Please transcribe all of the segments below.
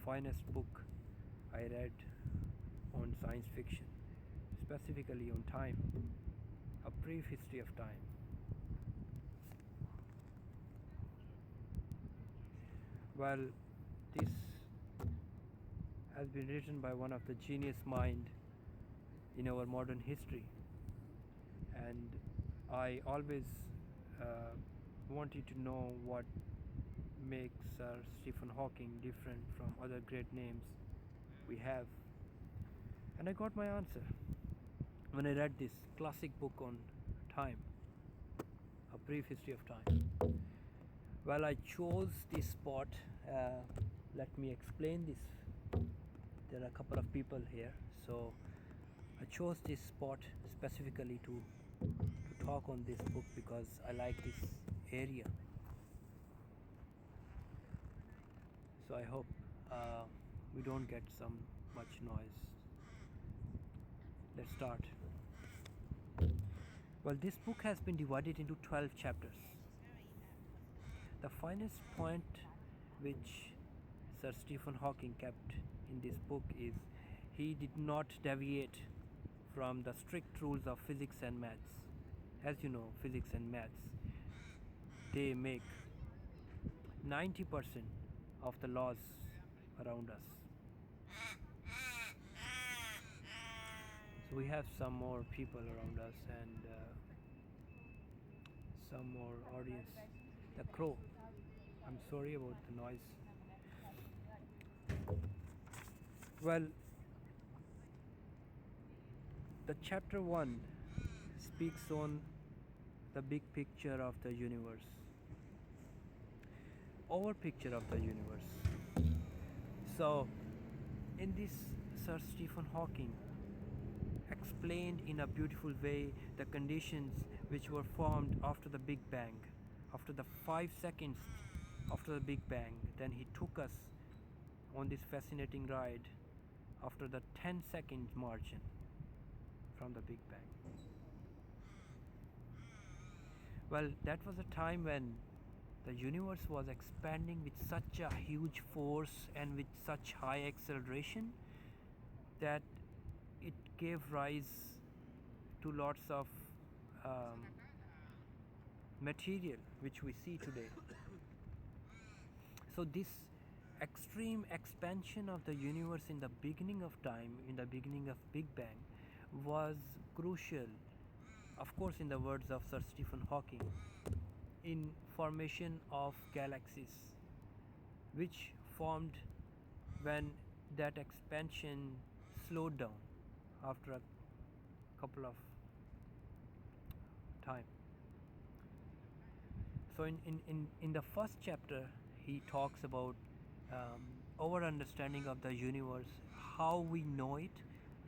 finest book I read on science fiction, specifically on time, a brief history of time. Well, this has been written by one of the genius mind in our modern history, and I always uh, wanted to know what makes Sir Stephen Hawking different from other great names we have, and I got my answer when I read this classic book on time, A Brief History of Time. Well, I chose this spot. Let me explain this. There are a couple of people here, so I chose this spot specifically to talk on this book because I like this area. So I hope we don't get some much noise. Let's start. Well, this book has been divided into 12 chapters. The finest point which Sir Stephen Hawking kept in this book is he did not deviate from the strict rules of physics and maths. As you know, physics and maths, they make 90% of the laws around us. So we have some more people around us and some more audience. The crow. I'm sorry about the noise. Well, the chapter 1 speaks on the big picture of the universe, our picture of the universe. So, in this, Sir Stephen Hawking explained in a beautiful way the conditions which were formed after the Big Bang. After the 5 seconds after the Big Bang, then he took us on this fascinating ride after the 10-second margin from the Big Bang. Well, that was a time when the universe was expanding with such a huge force and with such high acceleration that it gave rise to lots of material which we see today. So this extreme expansion of the universe in the beginning of time, in the beginning of Big Bang, was crucial, of course, in the words of Sir Stephen Hawking, in formation of galaxies, which formed when that expansion slowed down after a couple of time. So in the first chapter, he talks about our understanding of the universe, how we know it,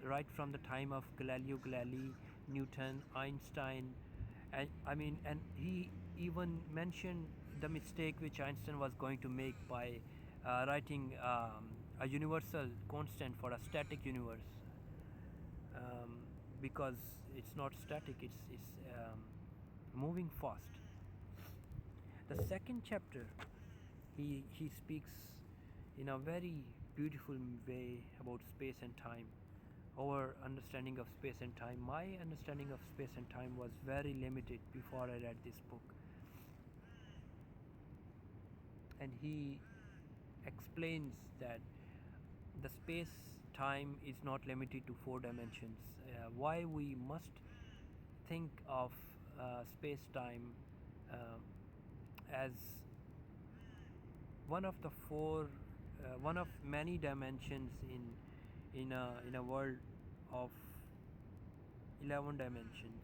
right from the time of Galileo Galilei, Newton, Einstein, and he even mentioned the mistake which Einstein was going to make by writing a universal constant for a static universe, because it's not static, it's moving fast. The second chapter, he speaks in a very beautiful way about space and time, our understanding of space and time. My understanding of space and time was very limited before I read this book, and he explains that the space time is not limited to 4 dimensions. Why we must think of space time as one of the one of many dimensions in a world of 11 dimensions,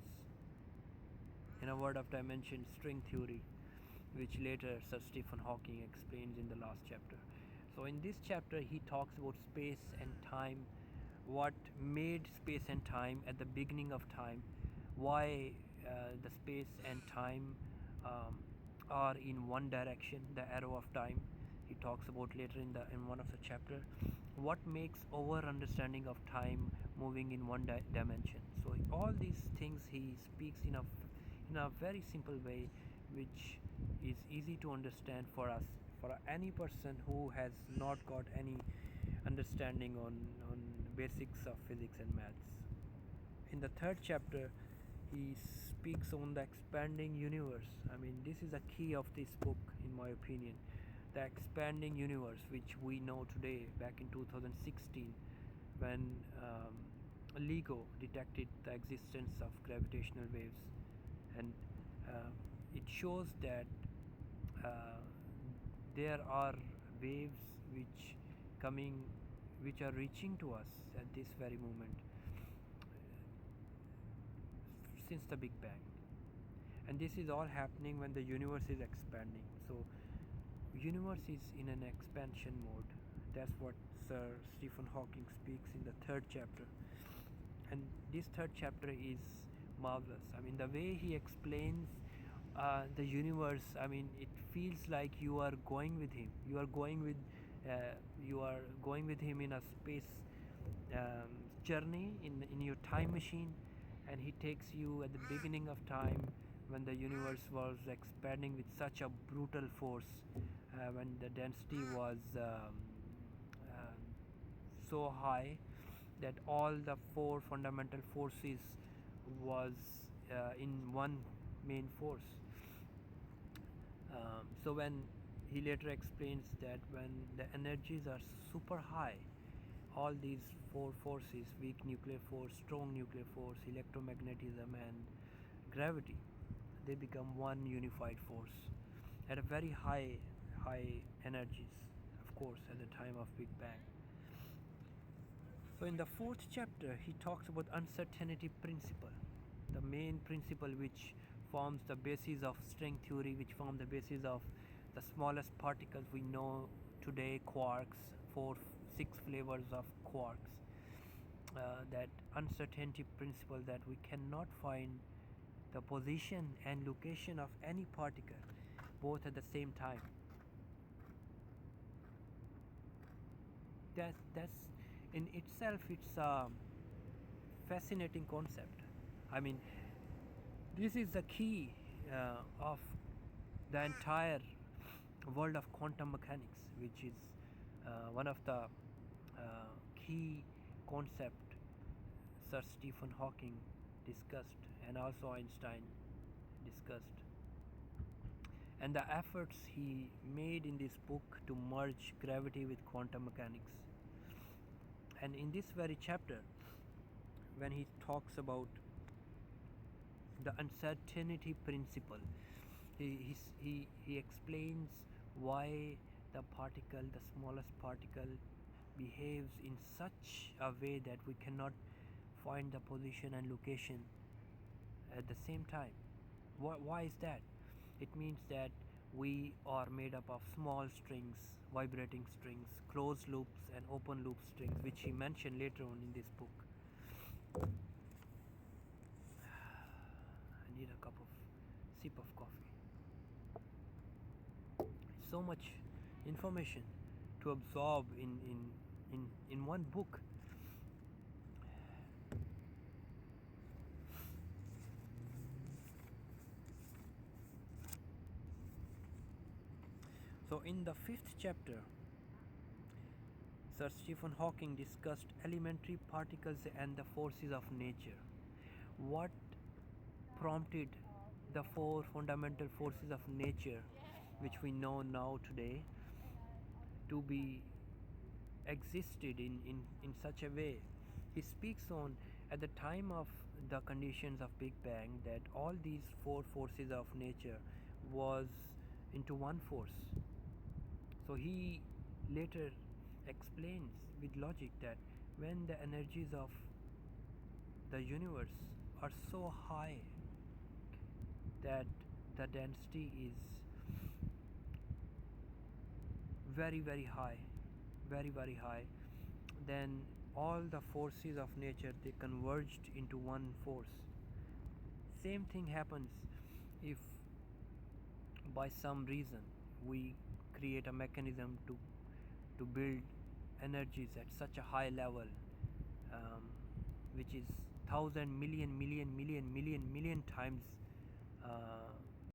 in a world of dimension string theory, which later Sir Stephen Hawking explains in the last chapter. So in this chapter he talks about space and time, what made space and time at the beginning of time, why the space and time are in one direction, the arrow of time. He talks about later in one of the chapter what makes our understanding of time moving in one dimension. So all these things he speaks in a very simple way, which is easy to understand for us, for any person who has not got any understanding on basics of physics and maths. In the third chapter, he speaks on the expanding universe. I mean, this is a key of this book, in my opinion. The expanding universe, which we know today, back in 2016, when LIGO detected the existence of gravitational waves, and it shows that uh, there are waves which coming, which are reaching to us at this very moment since the Big Bang. And this is all happening when the universe is expanding. So universe is in an expansion mode. That's what Sir Stephen Hawking speaks in the third chapter. And this third chapter is marvelous. I mean, the way he explains the universe, I mean, it feels like you are going with him. Uh, you are going with him in a space journey in your time machine, and he takes you at the beginning of time when the universe was expanding with such a brutal force, when the density was so high that all the four fundamental forces was in one main force. So when he later explains that when the energies are super high, all these four forces, weak nuclear force, strong nuclear force, electromagnetism, and gravity, they become one unified force at a very high energies, of course, at the time of Big Bang. So in the fourth chapter, he talks about uncertainty principle, the main principle which forms the basis of string theory, which form the basis of the smallest particles we know today, quarks, six flavors of quarks. That uncertainty principle, that we cannot find the position and location of any particle both at the same time. That's in itself, it's a fascinating concept. I mean, this is the key of the entire world of quantum mechanics, which is one of the key concept Sir Stephen Hawking discussed, and also Einstein discussed, and the efforts he made in this book to merge gravity with quantum mechanics. And in this very chapter, when he talks about the uncertainty principle, he explains why the particle, the smallest particle, behaves in such a way that we cannot find the position and location at the same time. Why is that? It means that we are made up of small strings, vibrating strings, closed loops and open loop strings, which he mentioned later on in this book. I need a cup of sip of coffee. So much information to absorb in one book. So in the fifth chapter, Sir Stephen Hawking discussed elementary particles and the forces of nature. What prompted the four fundamental forces of nature, which we know now today, to be existed in such a way? He speaks on, at the time of the conditions of Big Bang, that all these four forces of nature was into one force. So he later explains with logic that when the energies of the universe are so high that the density is very high, very high, then all the forces of nature, they converged into one force. Same thing happens if by some reason we create a mechanism to build energies at such a high level, which is thousand million times